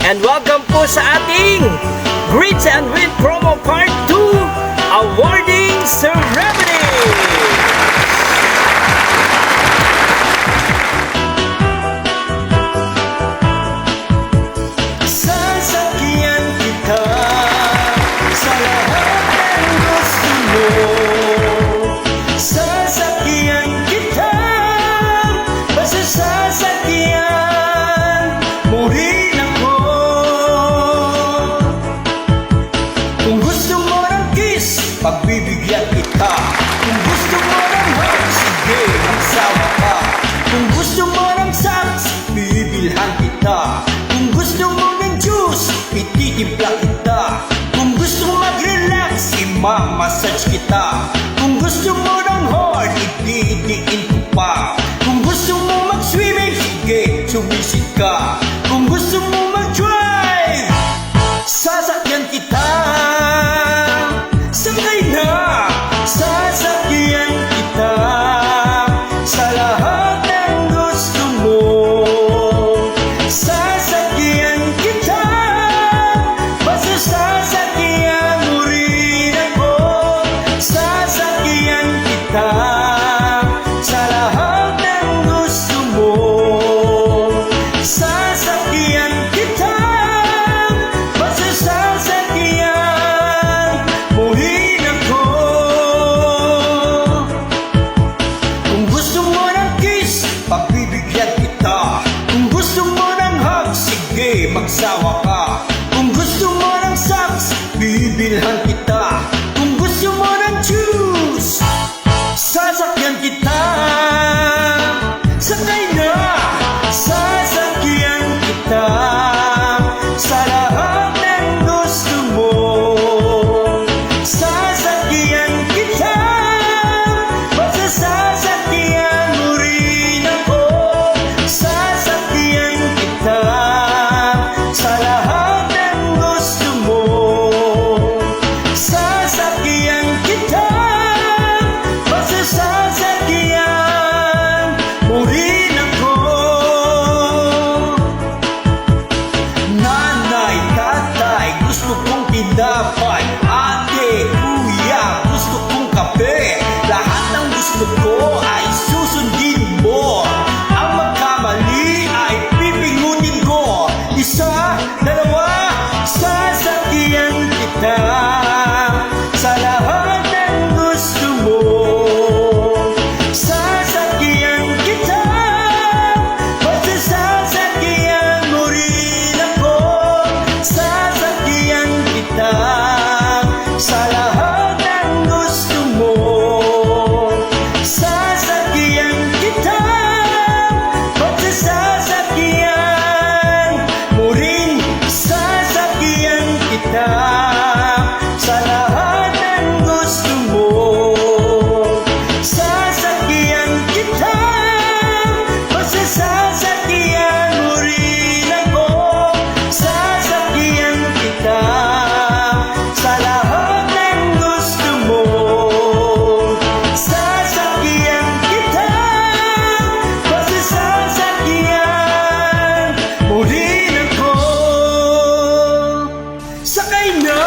And welcome po sa ating Greets and Win Promo Part 2 Awarding Ceremony! Sasakyan kita sa lahat ng gusto mo. Sasakyan kita, basta sasakyan mo rin ako. Kung gusto mo ng kiss, pagbibigyan kita. Kung gusto mo ng hug, sige, magsawa ka. Kung gusto mo ng socks, bibilhan kita. Kung gusto mo ng juice, ititimpla kita. Kung gusto mo mag-relax, imamassage kita. Kung gusto mo ng horn, ididiin ko pa. Kung gusto mo mag-swimming, sige, sumisid ka. Kung gusto mo mag-drive, sasakyan kita. Sakay na, sasakyan kita sa lahat ng gusto mo. Sasakyan kita, basta sasakyan mo rin ako. Sasakyan kita sa lahat ng gusto mo. Sasakyan kita, basta sasakyan mo rin ako. Kung gusto mo ng kiss, pagbibigyan kita. Kung gusto mo ng hug, sige, magsawa ka. Kung gusto mo ng socks, bibilhan kita. Kung gusto mo ng juice, sasakyan kita. Sakay na, sasakyan kita sa lahat ng gusto mo. Sasakyan kita, basta sasakyan mo rin ako. Sasakyan kita sa lahat ng gusto mo. Sasakyan kita, basta sasakyan mo rin ako. Nanay, tatay, gusto kong tinapay. Ate, kuya, gusto kong kape. Lahat ng gusto ko ay susundin mo. Ang magkamali ay pipingutin ko. Isa, dalawa, sasakyan kita sa lahat ng gusto mo. Sasakyan kita, basta sasakyan mo rin ako. Sasakyan kita sa lahat ng gusto mo. Sasakyan kita, basta sasakyan mo rin. Sasakyan kita sa lahat ng gusto mo. Sasakyan kita, basta sasakyan mo rin ako. Sasakyan kita sa lahat ng gusto mo. Sasakyan kita, basta sasakyan mo rin ako. Sakay na!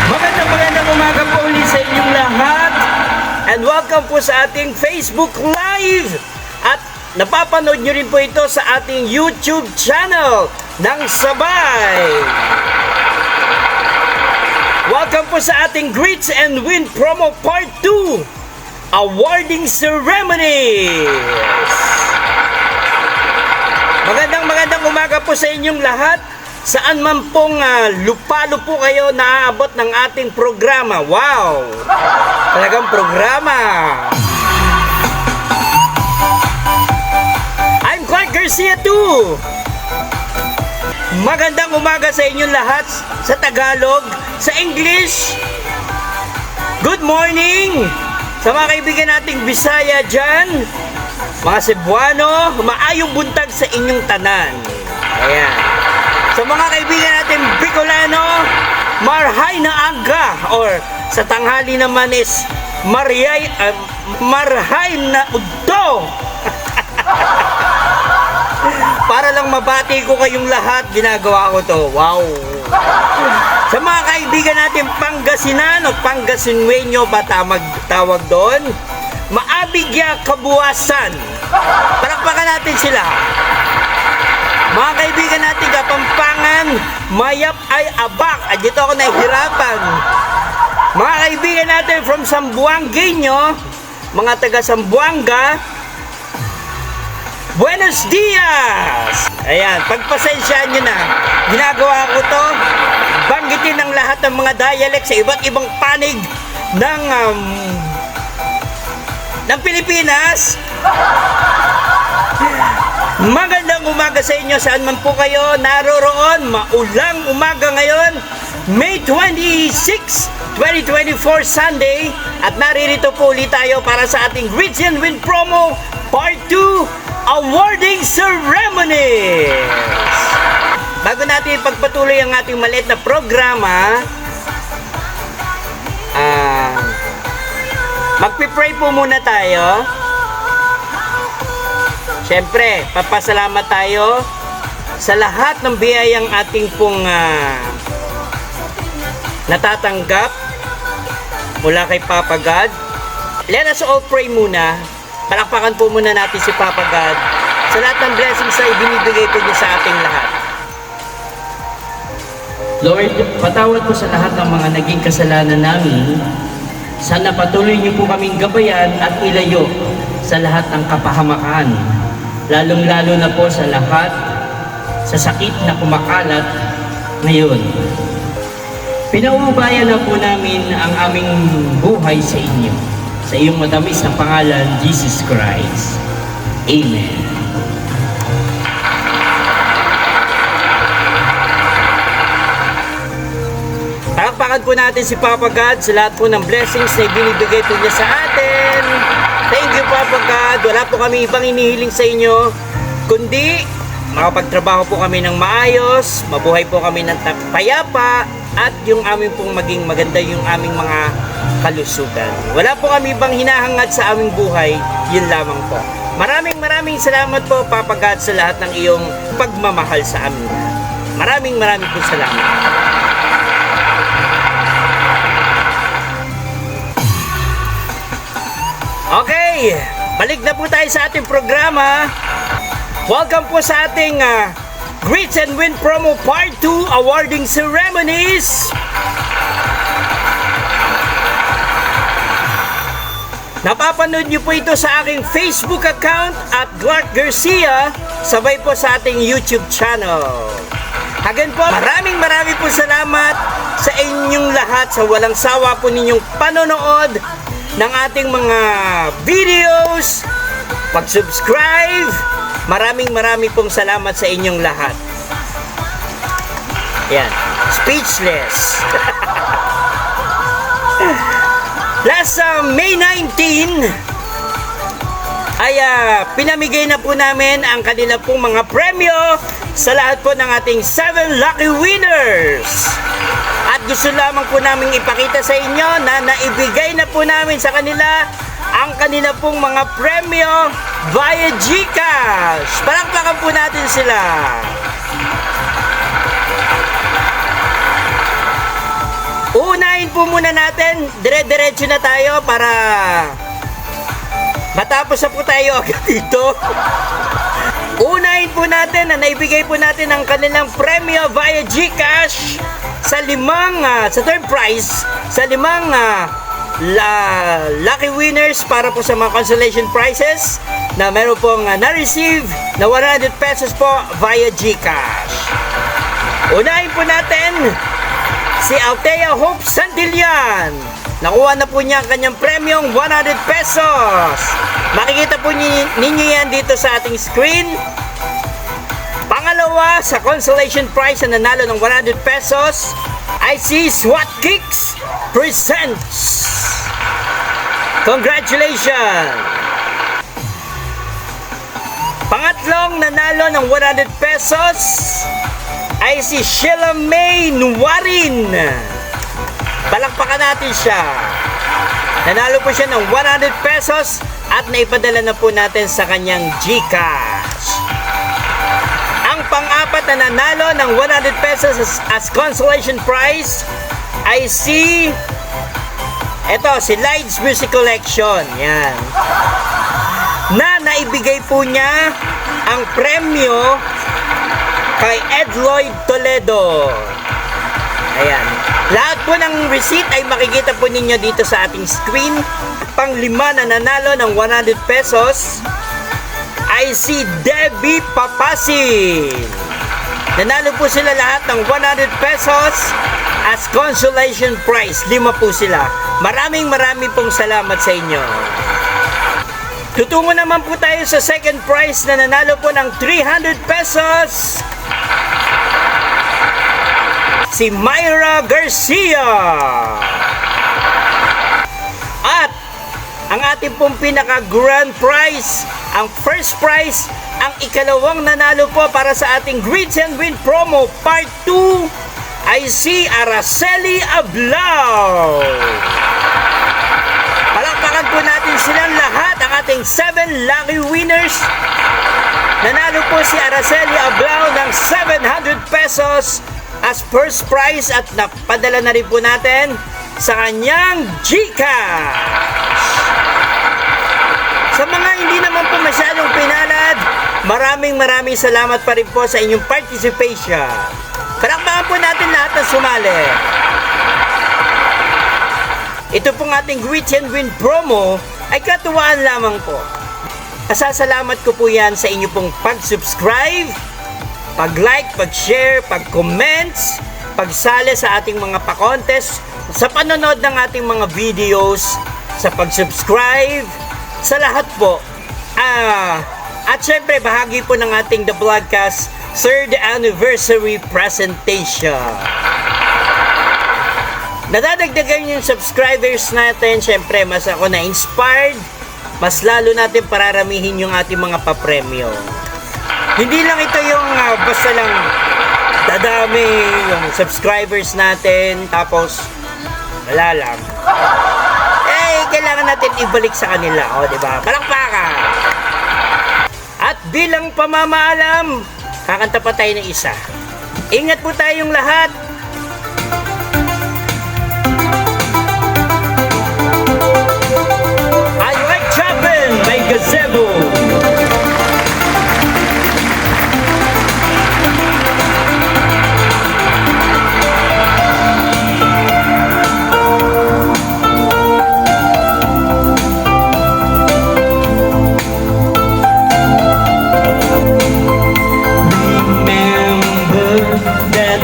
Magandang umaga po ulit sa inyong lahat. And welcome po sa ating Facebook Live. At napapanood nyo rin po ito sa ating YouTube channel ng Sabay. Welcome po sa ating Greets and Win Promo Part 2 Awarding Ceremony. Magandang umaga po sa inyong lahat. Saan man pong lupalo po kayo naaabot ng ating programa. Wow! Talagang programa. I'm Clark Garcia too. Magandang umaga sa inyong lahat sa Tagalog, sa English. Good morning sa mga kaibigan nating Bisaya dyan. Mga Cebuano, maayong buntag sa inyong tanan. Ayan. Sa mga kaibigan natin Bicolano, marhay na aga, or sa tanghali naman is marhay na udto. Para para lang mabati ko kayong lahat, ginagawa ko to. Wow! Sa mga kaibigan natin Pangasinan o Pangasinwenyo ba tawag doon? Maabigya Kabuwasan. Palakpakan natin sila. Mga kaibigan natin Kapampangan, Mayap ay Abak. At dito ako nahihirapan. Mga kaibigan natin from Sambuangueño, mga taga Sambuanga, Buenos Dias! Ayan, pagpasensyaan nyo na. Ginagawa ko to, banggitin ng lahat ng mga dialect sa iba't ibang panig ng Pilipinas. Magandang umaga sa inyo saan man po kayo naroroon. Maulang umaga ngayon, May 26, 2024 Sunday. At naririto po ulit tayo para sa ating Greets and Win Promo Part 2 Awarding Ceremonies. Bago natin ipagpatuloy ang ating maliit na programa, magpipray po muna tayo. Siyempre, papasalamat tayo sa lahat ng biyayang ating pong natatanggap mula kay Papa God. Let us all pray muna. Palakpakan po muna natin si Papa God sa lahat ng blessings na ibinibigay po niya sa ating lahat. Lord, patawad po sa lahat ng mga naging kasalanan namin. Sana patuloy niyo po kaming gabayan at ilayo sa lahat ng kapahamakan. Lalong-lalo na po sa lahat sa sakit na kumakalat ngayon. Pinauubayan na po namin ang aming buhay sa inyo. Sa iyong matamis na pangalan, Jesus Christ. Amen. Palakpakan po natin si Papa God sa lahat po ng blessings na ibinibigay po niya sa atin. Thank you, Papa God. Wala po kami ibang inihiling sa inyo, kundi makapagtrabaho po kami ng maayos, mabuhay po kami ng payapa, at yung aming pong maging maganda yung aming mga kalusugan. Wala po kami ibang hinahangad sa aming buhay, yun lamang po. Maraming salamat po, Papa God, sa lahat ng iyong pagmamahal sa amin. Maraming po salamat. Okay, balik na po tayo sa ating programa. Welcome po sa ating Greets and Win Promo Part 2 Awarding Ceremonies. Napapanood niyo po ito sa aking Facebook account at Clark Garcia, sabay po sa ating YouTube channel. Again po, maraming po salamat sa inyong lahat sa walang sawa po ninyong panonood ng ating mga videos, pag-subscribe. Maraming pong salamat sa inyong lahat. Yan, speechless. Last May 19 ay pinamigay na po namin ang kanila pong mga premyo sa lahat po ng ating 7 lucky winners. At gusto lamang po namin ipakita sa inyo na naibigay na po namin sa kanila ang kanila pong mga premyo via GCash. Palakpakan po natin sila. Unahin po muna natin, dire-diretso na tayo para matapos na po tayo agad dito. Unahin po natin na naibigay po natin ang kanilang premyo via GCash sa third prize, sa limang lucky winners para po sa mga consolation prizes na meron pong na-receive na 100 pesos po via GCash. Unahin po natin si Althea Hope Santillan. Nakuha na po niya ang kanyang premyong 100 pesos. Makikita po ninyo yan dito sa ating screen. Pangalawa sa consolation prize na nanalo ng 100 pesos ay si SWAT Kicks Presents. Congratulations! Pangatlong nanalo ng 100 pesos ay si Sheila May Nuwarin. Palakpakan natin siya. Nanalo po siya ng 100 pesos at naipadala na po natin sa kanyang GCash. na nanalo ng 100 pesos as consolation prize ay si si Lights Music Collection. Yan. Na naibigay po niya ang premyo kay Ed Lloyd Toledo. Ayan. Lahat po ng receipt ay makikita po ninyo dito sa ating screen. Pang-lima na nanalo ng 100 pesos ay si Debbie Papasin. Nanalo po sila lahat ng 100 pesos as consolation prize. 5 po sila. Maraming pong salamat sa inyo. Tutungo naman po tayo sa second prize na nanalo po ng 300 pesos. Si Myra Garcia. At ang ating pong pinaka grand prize, ang first prize, ang ikalawang nanalo po para sa ating Greets and Win promo part 2 ay si Araceli Ablao. Palakpakan po natin silang lahat, ang ating 7 lucky winners. Nanalo po si Araceli Ablao ng 700 pesos as first prize at napadala na rin po natin sa kanyang GCash. Sa mga hindi naman po masyadong pinalad, maraming salamat pa rin po sa inyong participation. Palakpakan po natin lahat na sumali. Ito pong ating Greets and Win promo ay katuwaan lamang po. Pasasalamat ko po yan sa inyo pong pag-subscribe, pag-like, pag-share, pag-comments, pagsali sa ating mga pa-contest, sa panonood ng ating mga videos, sa pag-subscribe, sa lahat po. At syempre, bahagi po ng ating The Vlogcast 3rd Anniversary Presentation. Nadadagdagan yung subscribers natin, syempre, mas ako na-inspired, mas lalo natin pararamihin yung ating mga papremyo. Hindi lang ito yung basta lang dadami yung subscribers natin tapos wala lang. Kailangan natin ibalik sa kanila, di ba? Palakpakan! At bilang pamamaalam, kakanta pa tayo ng isa. Ingat po tayong lahat. I like Chapin by Gazebo. Remember that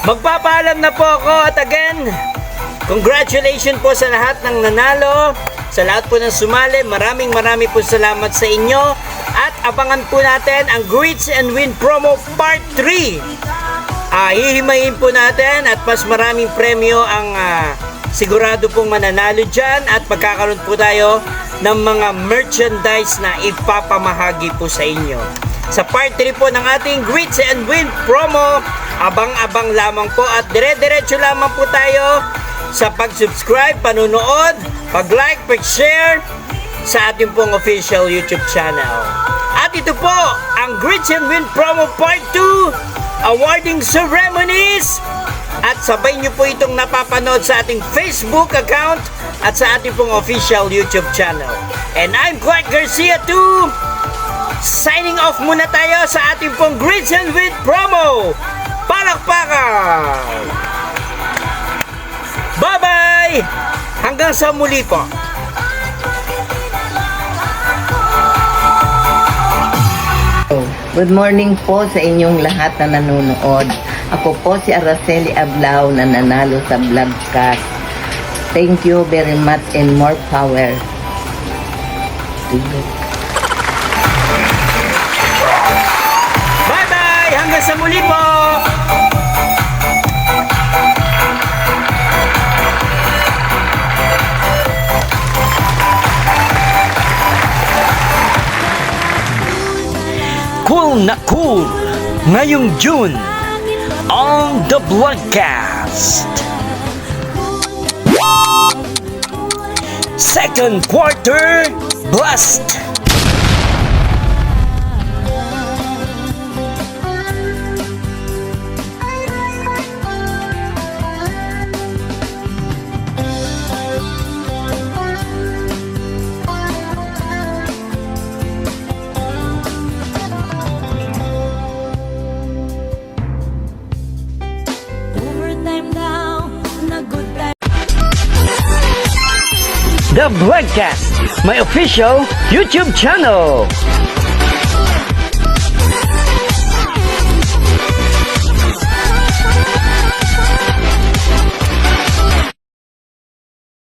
Magpapaalam na po ako at again, congratulations po sa lahat ng nanalo, sa lahat po ng sumali. Maraming po salamat sa inyo at abangan po natin ang Greets and Win Promo Part 3. Hihimayin po natin at mas maraming premyo ang sigurado pong mananalo dyan at magkakaroon po tayo ng mga merchandise na ipapamahagi po sa inyo. Sa part 3 po ng ating Greets and Win Promo, abang-abang lamang po at dire-diretso lamang po tayo sa pag-subscribe, panunood, pag-like, pag-share sa ating pong official YouTube channel. At ito po ang Greets and Win Promo Part 2 awarding ceremonies at sabay nyo po itong napapanood sa ating Facebook account at sa ating pong official YouTube channel. And I'm Clark Garcia too. Signing off muna tayo sa ating pong Greets and Win Promo. Palakpakan! Bye-bye! Hanggang sa muli po. Good morning po sa inyong lahat na nanonood. Ako po si Araceli Ablao na nanalo sa vlogcast. Thank you very much and more power. Bye-bye! Hanggang sa muli po! Cool na cool ngayong June on the Vlogcast. Second quarter blast. The Vlogcast, my official YouTube channel.